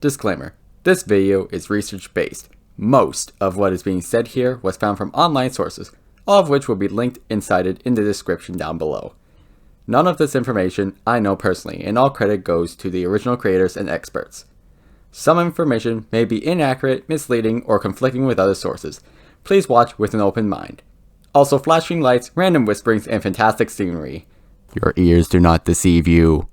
Disclaimer: this video is research based. Most of what is being said here was found from online sources, all of which will be linked and cited in the description down below. None of this information I know personally, and all credit goes to the original creators and experts. Some information may be inaccurate, misleading, or conflicting with other sources. Please watch with an open mind. Also, flashing lights, random whisperings, and fantastic scenery. Your ears do not deceive you.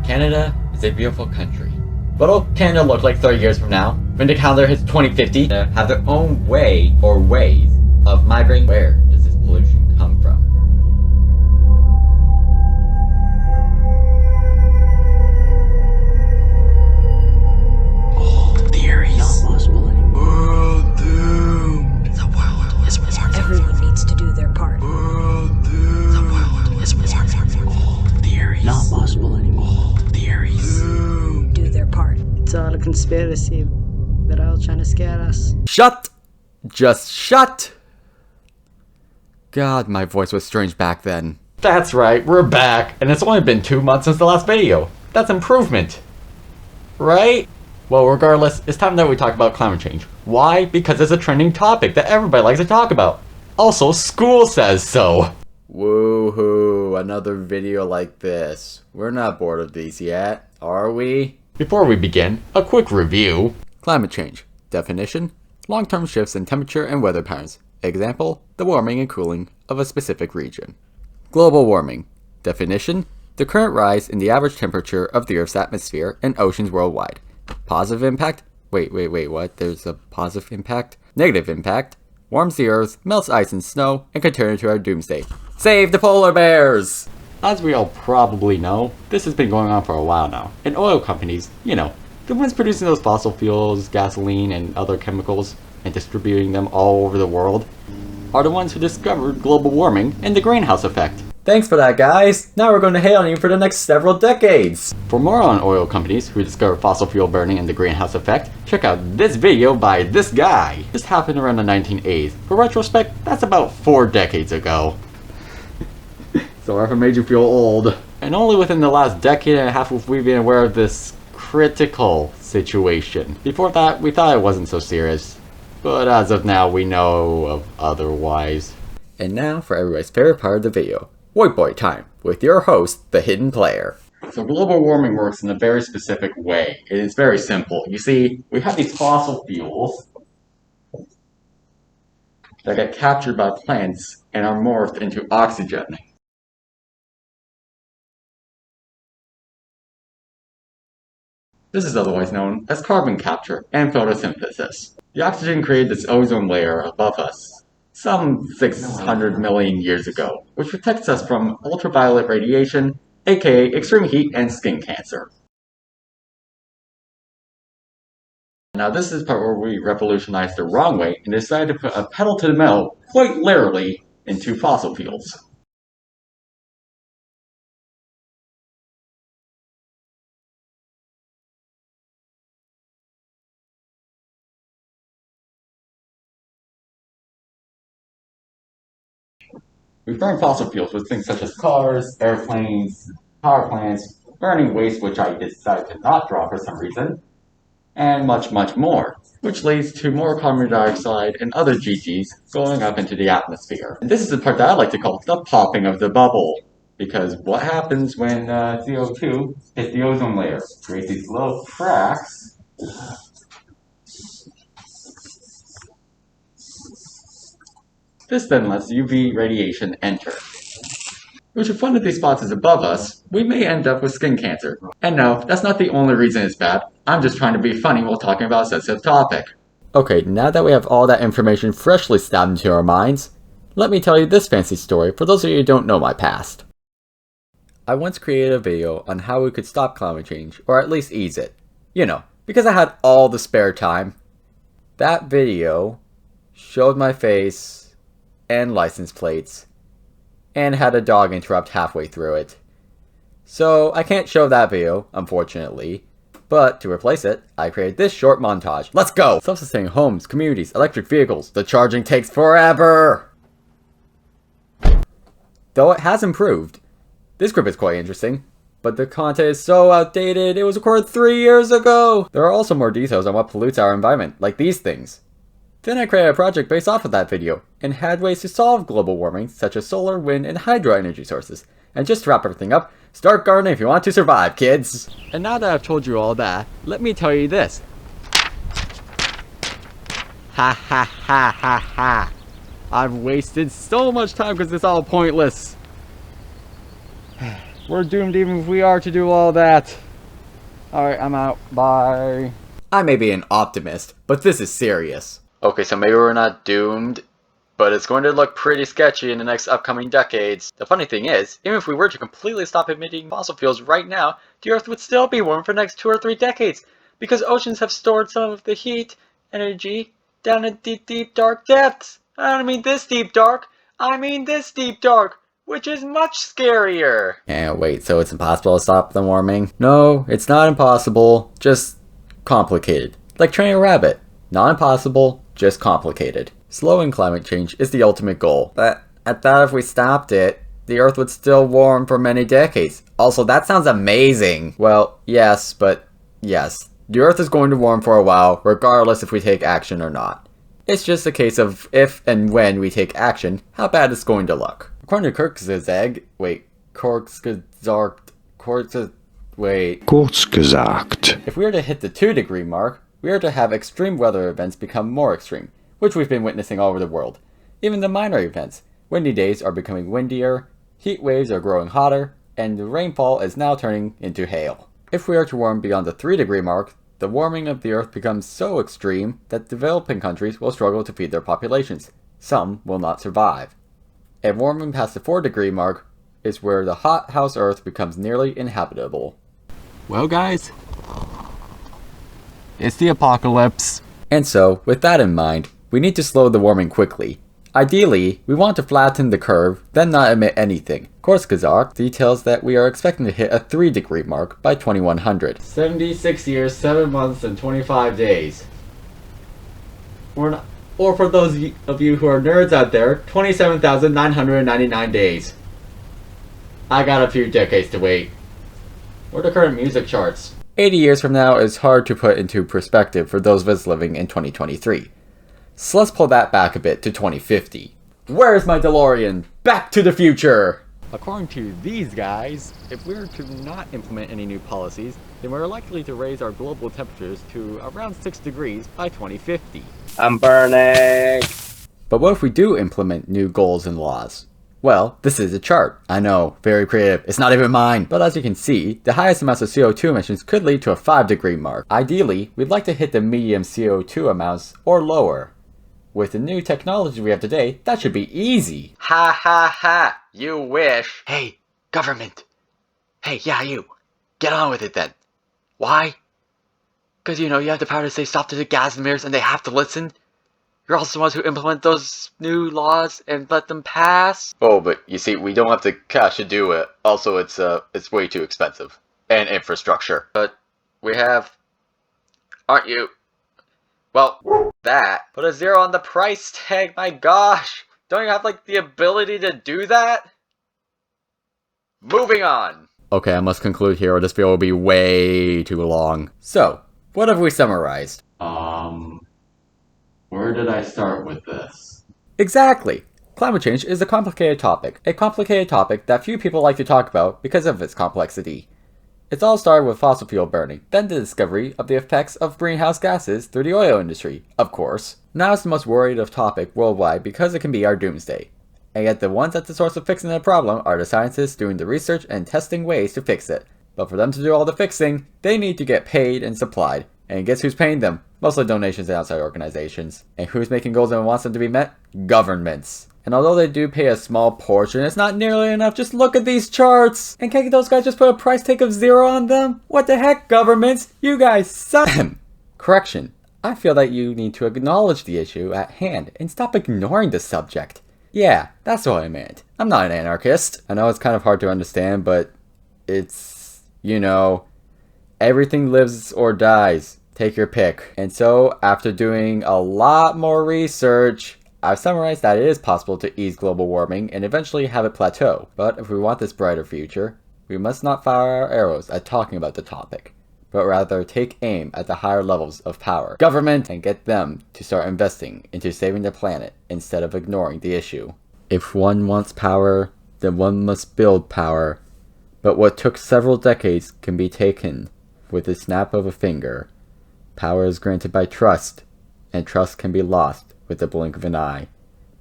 Canada is a beautiful country. What'll Canada look like 30 years from now? When the calendar hits 2050, they have their own way or ways of migrating. Where does this pollution come from? All theories. Not possible anymore. World doomed. The world is warming. Everyone needs to do their part. World doomed. The world is warming. All theories. Not possible anymore. All theories. Doomed. Do their part. It's all a conspiracy. They're all trying to scare us. Shut! Just shut! God, my voice was strange back then. That's right, we're back, and it's only been 2 months since the last video. That's improvement. Right? Well, regardless, it's time that we talk about climate change. Why? Because it's a trending topic that everybody likes to talk about. Also, school says so. Woohoo, another video like this. We're not bored of these yet, are we? Before we begin, a quick review. Climate change. Definition: long-term shifts in temperature and weather patterns. Example: the warming and cooling of a specific region. Global warming. Definition: the current rise in the average temperature of the Earth's atmosphere and oceans worldwide. Positive impact? Wait, what? There's a positive impact? Negative impact: warms the Earth, melts ice and snow, and can turn into our doomsday. Save the polar bears! As we all probably know, this has been going on for a while now, and oil companies, the ones producing those fossil fuels, gasoline, and other chemicals, and distributing them all over the world, are the ones who discovered global warming and the greenhouse effect. Thanks for that, guys! Now we're going to hate on you for the next several decades! For more on oil companies who discovered fossil fuel burning and the greenhouse effect, check out this video by this guy! This happened around the 1980s. For retrospect, that's about 4 decades ago. Sorry if I made you feel old. And only within the last decade and a half have we been aware of this critical situation. Before that, we thought it wasn't so serious. But as of now, we know of otherwise. And now for everybody's favorite part of the video. White Boy time, with your host, the Hidden Player. So global warming works in a very specific way. It is very simple. You see, we have these fossil fuels that get captured by plants and are morphed into oxygen. This is otherwise known as carbon capture and photosynthesis. The oxygen created this ozone layer above us some 600 million years ago, which protects us from ultraviolet radiation, aka extreme heat and skin cancer. Now this is the part where we revolutionized the wrong way and decided to put a pedal to the metal, quite literally, into fossil fuels. We burn fossil fuels with things such as cars, airplanes, power plants, burning waste, which I decided to not draw for some reason, and much more, which leads to more carbon dioxide and other GGs going up into the atmosphere. And this is the part that I like to call the popping of the bubble, because what happens when CO2 hits the ozone layer? Creates these little cracks. This then lets UV radiation enter. Which if one of these spots is above us, we may end up with skin cancer. And no, that's not the only reason it's bad. I'm just trying to be funny while talking about a sensitive topic. Okay, now that we have all that information freshly stabbed into our minds, let me tell you this fancy story for those of you who don't know my past. I once created a video on how we could stop climate change, or at least ease it. Because I had all the spare time. That video showed my face and license plates, and had a dog interrupt halfway through it. So I can't show that video, unfortunately, but to replace it, I created this short montage. Let's go! Self-sustaining homes, communities, electric vehicles. The charging takes forever! Though it has improved. This group is quite interesting. But the content is so outdated, it was recorded 3 years ago! There are also more details on what pollutes our environment, like these things. Then I created a project based off of that video, and had ways to solve global warming, such as solar, wind, and hydro energy sources. And just to wrap everything up, start gardening if you want to survive, kids! And now that I've told you all that, let me tell you this. Ha ha ha ha ha! I've wasted so much time because it's all pointless! We're doomed even if we are to do all that. Alright, I'm out. Bye. I may be an optimist, but this is serious. Okay, so maybe we're not doomed, but it's going to look pretty sketchy in the next upcoming decades. The funny thing is, even if we were to completely stop emitting fossil fuels right now, the Earth would still be warm for the next 2 or 3 decades, because oceans have stored some of the heat, energy, down in deep, deep, dark depths. I don't mean this deep dark, I mean this deep dark, which is much scarier. Yeah, wait, so it's impossible to stop the warming? No, it's not impossible, just complicated. Like training a rabbit. Not impossible, just complicated. Slowing climate change is the ultimate goal, but I thought if we stopped it, the Earth would still warm for many decades. Also, that sounds amazing. Well, yes, but yes. The Earth is going to warm for a while, regardless if we take action or not. It's just a case of if and when we take action, how bad it's going to look. According to Kurzgesagt, if we were to hit the 2-degree mark, we are to have extreme weather events become more extreme, which we've been witnessing all over the world. Even the minor events, windy days are becoming windier, heat waves are growing hotter, and the rainfall is now turning into hail. If we are to warm beyond the 3-degree mark, the warming of the Earth becomes so extreme that developing countries will struggle to feed their populations. Some will not survive. And warming past the 4-degree mark is where the hothouse Earth becomes nearly inhabitable. Well guys, it's the apocalypse. And so, with that in mind, we need to slow the warming quickly. Ideally, we want to flatten the curve, then not emit anything. Kurzgesagt details that we are expecting to hit a 3-degree mark by 2100. 76 years, 7 months, and 25 days. Or for those of you who are nerds out there, 27,999 days. I got a few decades to wait. What are the current music charts? 80 years from now is hard to put into perspective for those of us living in 2023. So let's pull that back a bit to 2050. Where's my DeLorean? Back to the future! According to these guys, if we were to not implement any new policies, then we're likely to raise our global temperatures to around 6 degrees by 2050. I'm burning! But what if we do implement new goals and laws? Well, this is a chart. I know, very creative. It's not even mine. But as you can see, the highest amounts of CO2 emissions could lead to a 5-degree mark. Ideally, we'd like to hit the medium CO2 amounts or lower. With the new technology we have today, that should be easy. Ha ha ha, you wish. Hey, government. Hey, yeah, you. Get on with it then. Why? Because, you have the power to say stop to the gas emitters and they have to listen. You're also the ones who implement those new laws and let them pass. Oh, but you see, we don't have the cash to do it. Also, it's way too expensive. And infrastructure. But we have... Aren't you... Well, that. Put a 0 on the price tag, my gosh. Don't you have, the ability to do that? Moving on. Okay, I must conclude here or this video will be way too long. So, what have we summarized? Where did I start with this? Exactly! Climate change is a complicated topic that few people like to talk about because of its complexity. It's all started with fossil fuel burning, then the discovery of the effects of greenhouse gases through the oil industry, of course. Now it's the most worried of topic worldwide because it can be our doomsday. And yet the ones at the source of fixing the problem are the scientists doing the research and testing ways to fix it. But for them to do all the fixing, they need to get paid and supplied. And guess who's paying them? Mostly donations and outside organizations. And who's making goals and wants them to be met? Governments. And although they do pay a small portion, it's not nearly enough. Just look at these charts! And can't those guys just put a price tag of 0 on them? What the heck, governments? You guys suck! Correction. I feel that you need to acknowledge the issue at hand and stop ignoring the subject. Yeah, that's what I meant. I'm not an anarchist. I know it's kind of hard to understand, but it's, everything lives or dies. Take your pick. And so, after doing a lot more research, I've summarized that it is possible to ease global warming and eventually have it plateau. But if we want this brighter future, we must not fire our arrows at talking about the topic, but rather take aim at the higher levels of power, government, and get them to start investing into saving the planet instead of ignoring the issue. If one wants power, then one must build power, but what took several decades can be taken with the snap of a finger. Power is granted by trust, and trust can be lost with the blink of an eye.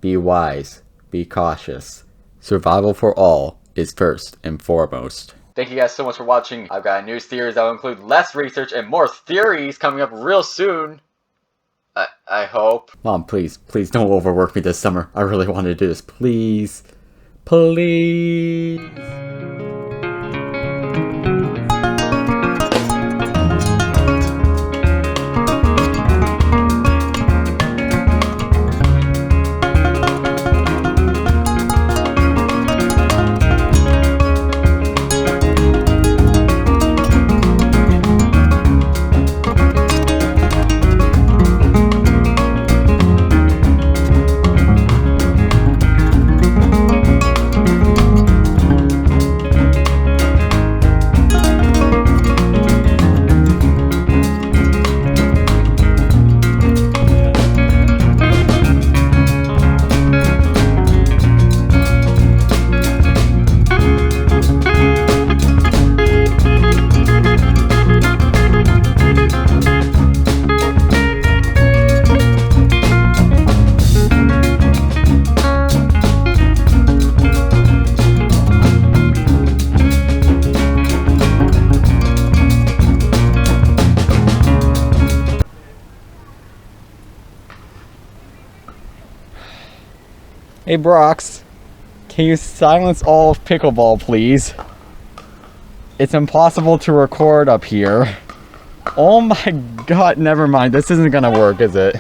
Be wise, be cautious. Survival for all is first and foremost. Thank you guys so much for watching. I've got new theories that will include less research and more theories coming up real soon. I hope. Mom, please don't overwork me this summer. I really want to do this. Please. Please. Hey Brox, can you silence all of pickleball, please? It's impossible to record up here. Oh my god, never mind. This isn't gonna work, is it?